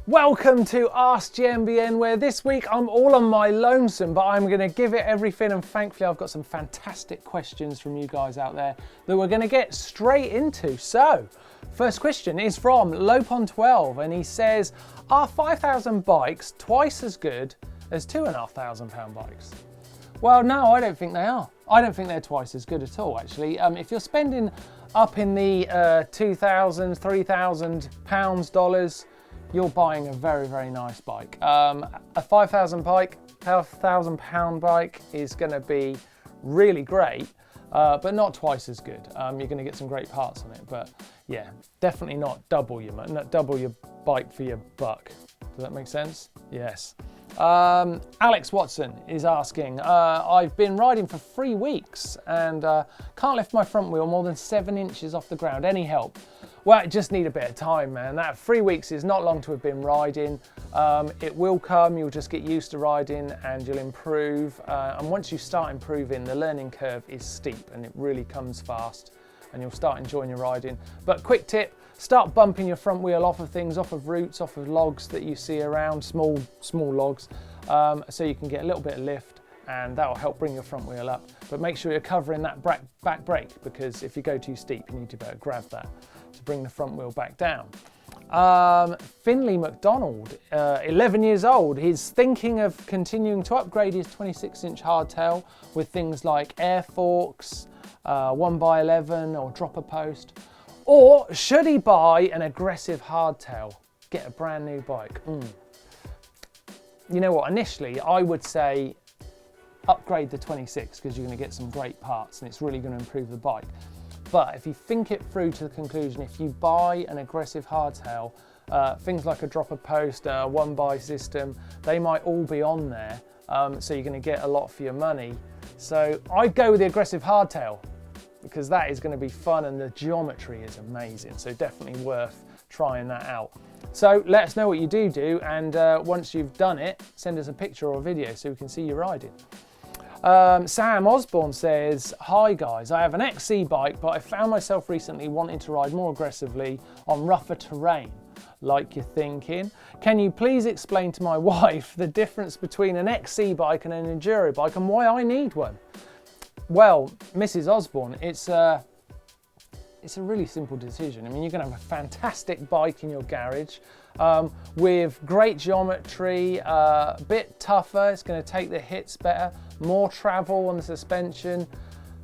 Welcome to Ask GMBN, where this week I'm all on my lonesome, but I'm going to give it everything, and thankfully I've got some fantastic questions from you guys out there that we're going to get straight into. So, first question is from Lopon12, and he says, are 5,000 bikes twice as good as £2,500 bikes? Well, no, I don't think they are. I don't think they're twice as good at all, actually. If you're spending up in the £2,000, £3,000 dollars, you're buying a very, very nice bike. A £5,000 bike is going to be really great, but not twice as good. You're going to get some great parts on it, but yeah, definitely not double your bike for your buck. Does that make sense? Yes. Alex Watson is asking, I've been riding for 3 weeks and can't lift my front wheel more than 7 inches off the ground. Any help? Well, I just need a bit of time, man. That 3 weeks is not long to have been riding. It will come, you'll just get used to riding and you'll improve. And once you start improving, the learning curve is steep and it really comes fast and you'll start enjoying your riding. But quick tip, start bumping your front wheel off of things, off of roots, off of logs that you see around, small logs, so you can get a little bit of lift, and that will help bring your front wheel up. But make sure you're covering that back brake, because if you go too steep, you need to better grab that to bring the front wheel back down. Finley McDonald, 11 years old, he's thinking of continuing to upgrade his 26-inch hardtail with things like air forks, 1x11 or dropper post. Or should he buy an aggressive hardtail, get a brand new bike? You know what, initially I would say upgrade the 26 because you're going to get some great parts and it's really going to improve the bike. But if you think it through to the conclusion, if you buy an aggressive hardtail, things like a dropper post, 1x system, they might all be on there, so you're going to get a lot for your money. So I'd go with the aggressive hardtail, because that is going to be fun and the geometry is amazing, so definitely worth trying that out. So let us know what you do, and once you've done it, send us a picture or a video so we can see you riding. Sam Osborne says, hi guys, I have an XC bike, but I found myself recently wanting to ride more aggressively on rougher terrain. Like you're thinking, can you please explain to my wife the difference between an XC bike and an enduro bike and why I need one? Well, Mrs. Osborne, it's a really simple decision. I mean, you're going to have a fantastic bike in your garage with great geometry, a bit tougher, it's going to take the hits better, more travel on the suspension.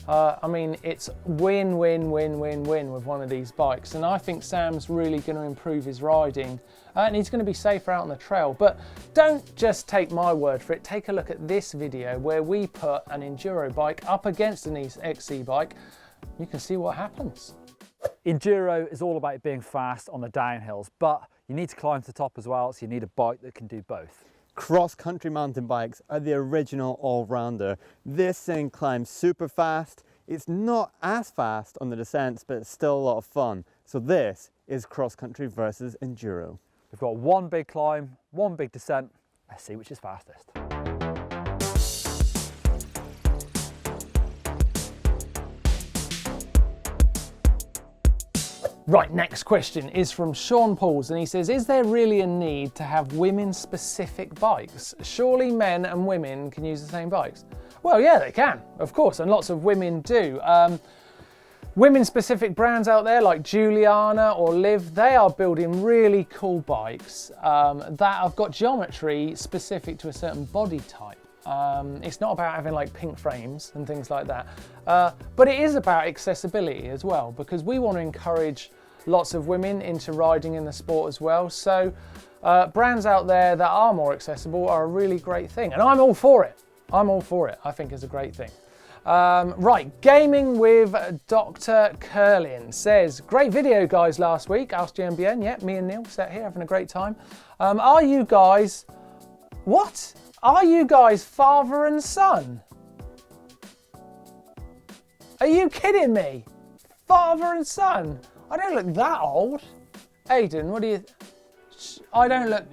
I mean, it's win with one of these bikes. And I think Sam's really going to improve his riding and he's going to be safer out on the trail. But don't just take my word for it. Take a look at this video where we put an enduro bike up against an XC bike. You can see what happens. Enduro is all about being fast on the downhills, but you need to climb to the top as well, so you need a bike that can do both. Cross-country mountain bikes are the original all-rounder. This thing climbs super fast. It's not as fast on the descents, but it's still a lot of fun. So this is cross-country versus enduro. We've got one big climb, one big descent. Let's see which is fastest. Right, next question is from Sean Pauls, and he says, is there really a need to have women-specific bikes? Surely men and women can use the same bikes? Well, yeah, they can, of course, and lots of women do. Women-specific brands out there like Juliana or Liv, they are building really cool bikes that have got geometry specific to a certain body type. It's not about having like pink frames and things like that, but it is about accessibility as well, because we want to encourage lots of women into riding in the sport as well. So brands out there that are more accessible are a really great thing, and I'm all for it. I'm all for it. I think it's a great thing. Right, Gaming with Dr. Curlin says, great video guys last week, Ask GMBN. Yeah, me and Neil sat here having a great time. Are you guys father and son? Are you kidding me? Father and son? I don't look that old. Aiden, what do you... I don't look...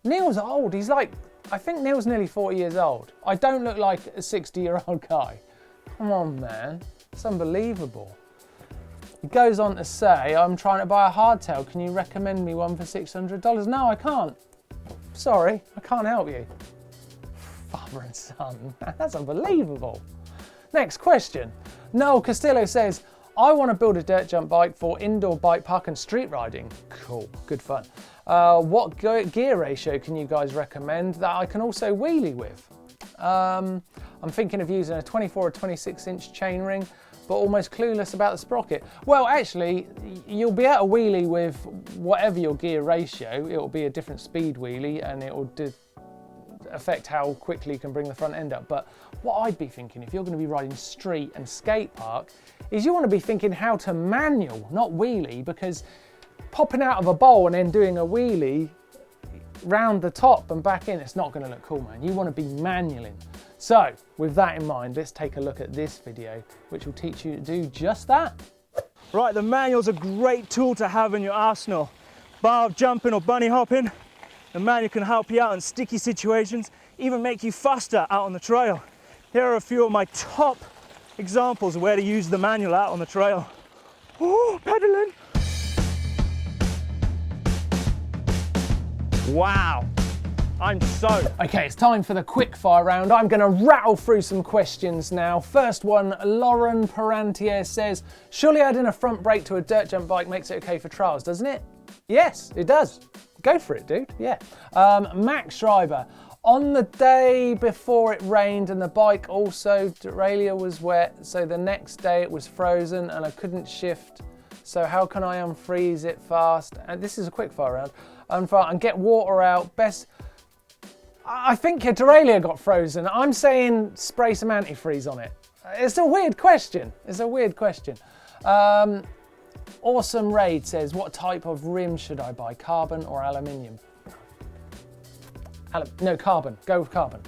Neil's old. He's like... I think Neil's nearly 40 years old. I don't look like a 60-year-old guy. Come on, man. It's unbelievable. He goes on to say, I'm trying to buy a hardtail. Can you recommend me one for $600? No, I can't. Sorry, I can't help you. Father and son, that's unbelievable. Next question. Noel Costello says, I want to build a dirt jump bike for indoor bike park and street riding. Cool, good fun. What gear ratio can you guys recommend that I can also wheelie with? I'm thinking of using a 24 or 26 inch chainring, but almost clueless about the sprocket. Well, actually, you'll be able to wheelie with whatever your gear ratio. It'll be a different speed wheelie and it will affect how quickly you can bring the front end up. But what I'd be thinking, if you're going to be riding street and skate park, is you want to be thinking how to manual, not wheelie, because popping out of a bowl and then doing a wheelie round the top and back in, it's not going to look cool, man. You want to be manualing. So with that in mind, let's take a look at this video, which will teach you to do just that. Right, the manual's a great tool to have in your arsenal. Bar jumping or bunny hopping, the manual can help you out in sticky situations, even make you faster out on the trail. Here are a few of my top examples of where to use the manual out on the trail. Oh, pedaling. Wow. Okay, it's time for the quick fire round. I'm going to rattle through some questions now. First one, Lauren Parantier says, surely adding a front brake to a dirt jump bike makes it okay for trials, doesn't it? Yes, it does. Go for it, dude. Yeah. Max Schreiber, on the day before it rained and the bike also, derailleur was wet, so the next day it was frozen and I couldn't shift. So how can I unfreeze it fast? And this is a quick fire round. And get water out. I think your derailleur got frozen. I'm saying spray some antifreeze on it. It's a weird question. Awesome Raid says, what type of rim should I buy? Carbon or aluminium? No, carbon. Go with carbon.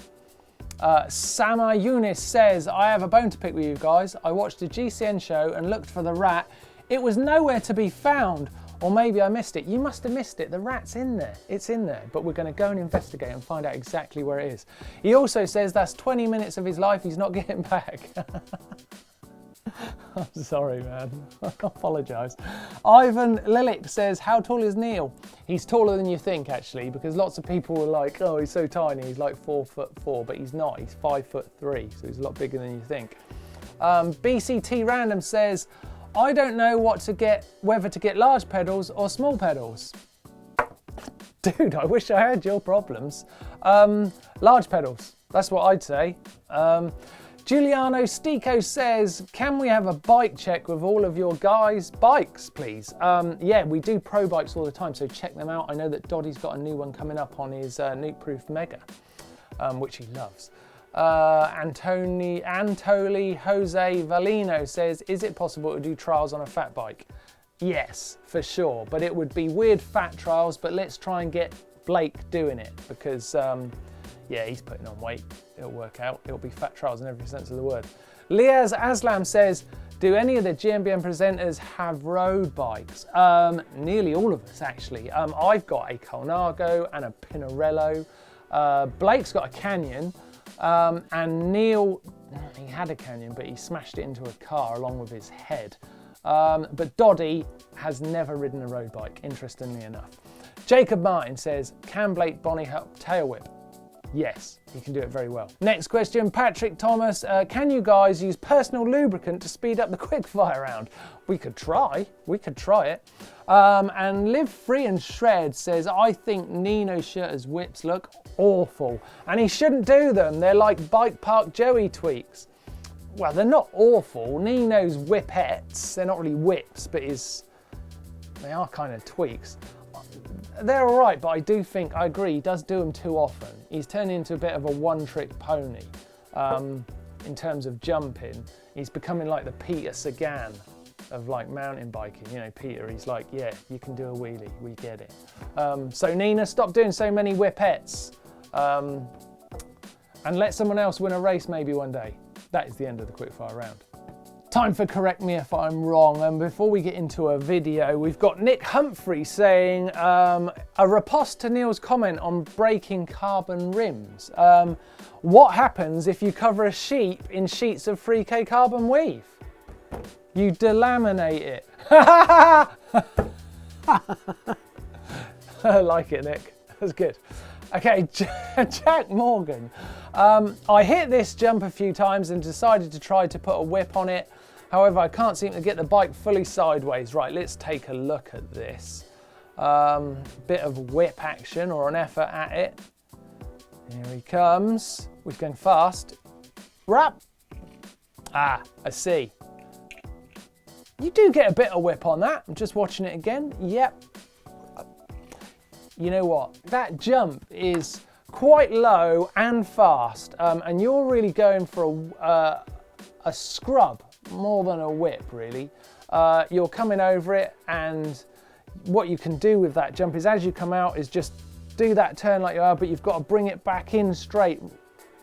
Sama Yunis says, I have a bone to pick with you guys. I watched a GCN show and looked for the rat. It was nowhere to be found. Or maybe I missed it. You must have missed it. The rat's in there. It's in there. But we're going to go and investigate and find out exactly where it is. He also says that's 20 minutes of his life he's not getting back. I'm sorry, man. I apologise. Ivan Lilik says, how tall is Neil? He's taller than you think, actually, because lots of people were like, oh, he's so tiny. He's like 4'4", but he's not. He's 5'3", so he's a lot bigger than you think. BCT Random says, I don't know whether to get large pedals or small pedals. Dude, I wish I had your problems. Large pedals, that's what I'd say. Giuliano Stico says, can we have a bike check with all of your guys' bikes, please? Yeah, we do pro bikes all the time, so check them out. I know that Doddy's got a new one coming up on his Nuke-Proof Mega, which he loves. Antoli Jose Valino says, is it possible to do trials on a fat bike? Yes, for sure, but it would be weird fat trials, but let's try and get Blake doing it because, yeah, he's putting on weight. It'll work out. It'll be fat trials in every sense of the word. Liaz Aslam says, do any of the GMBN presenters have road bikes? Nearly all of us, actually. I've got a Colnago and a Pinarello. Blake's got a Canyon. And Neil, he had a Canyon, but he smashed it into a car along with his head. But Doddy has never ridden a road bike, interestingly enough. Jacob Martin says, can Blake Bonney help tailwhip? Yes, he can do it very well. Next question, Patrick Thomas, can you guys use personal lubricant to speed up the quickfire round? We could try it. And Live Free and Shred says, I think Nino Shirter's whips look awful and he shouldn't do them. They're like Bike Park Joey tweaks. Well, they're not awful. Nino's whippettes, they're not really whips, but they are kind of tweaks. They're all right, but I do think, I agree, he does do them too often. He's turned into a bit of a one-trick pony in terms of jumping. He's becoming like the Peter Sagan of like mountain biking. You know, Peter, he's like, yeah, you can do a wheelie, we get it. So Nina, stop doing so many whippettes and let someone else win a race maybe one day. That is the end of the quickfire round. Time for correct me if I'm wrong, and before we get into a video, we've got Nick Humphrey saying a riposte to Neil's comment on breaking carbon rims. What happens if you cover a sheep in sheets of 3K carbon weave? You delaminate it. I like it, Nick. That's good. Okay, Jack Morgan. I hit this jump a few times and decided to try to put a whip on it. However, I can't seem to get the bike fully sideways. Right, let's take a look at this. Bit of whip action or an effort at it. Here he comes. We're going fast. Rap. Ah, I see. You do get a bit of whip on that. I'm just watching it again. Yep. You know what? That jump is quite low and fast, and you're really going for a scrub more than a whip, really. You're coming over it, and what you can do with that jump is, as you come out, is just do that turn like you are, but you've got to bring it back in straight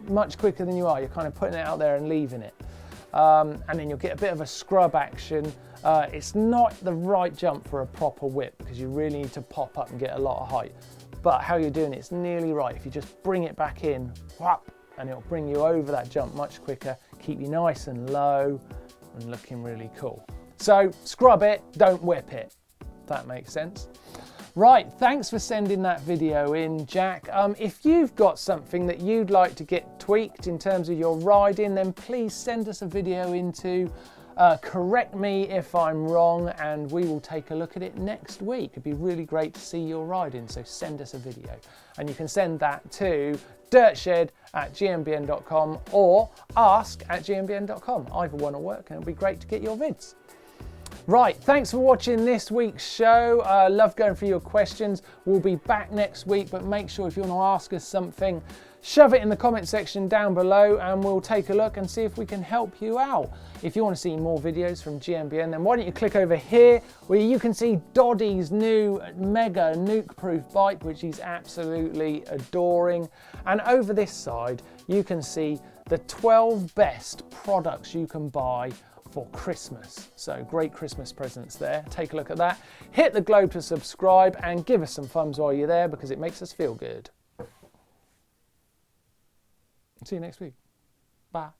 much quicker than you are. You're kind of putting it out there and leaving it. And then you'll get a bit of a scrub action. It's not the right jump for a proper whip because you really need to pop up and get a lot of height. But how you're doing it's nearly right. If you just bring it back in, whap, and it'll bring you over that jump much quicker, keep you nice and low and looking really cool. So scrub it, don't whip it, if that makes sense. Right, thanks for sending that video in, Jack. If you've got something that you'd like to get tweaked in terms of your riding, then please send us a video in to correct me if I'm wrong, and we will take a look at it next week. It'd be really great to see your riding, so send us a video. And you can send that to dirtshed@gmbn.com or ask@gmbn.com. Either one will work, and it'll be great to get your vids. Right, thanks for watching this week's show. Love going through your questions. We'll be back next week, but make sure if you want to ask us something, shove it in the comment section down below and we'll take a look and see if we can help you out. If you want to see more videos from GMBN, then why don't you click over here where you can see Doddy's new mega nuke-proof bike, which he's absolutely adoring. And over this side, you can see the 12 best products you can buy for Christmas. So great Christmas presents there. Take a look at that. Hit the globe to subscribe and give us some thumbs while you're there because it makes us feel good. See you next week. Bye.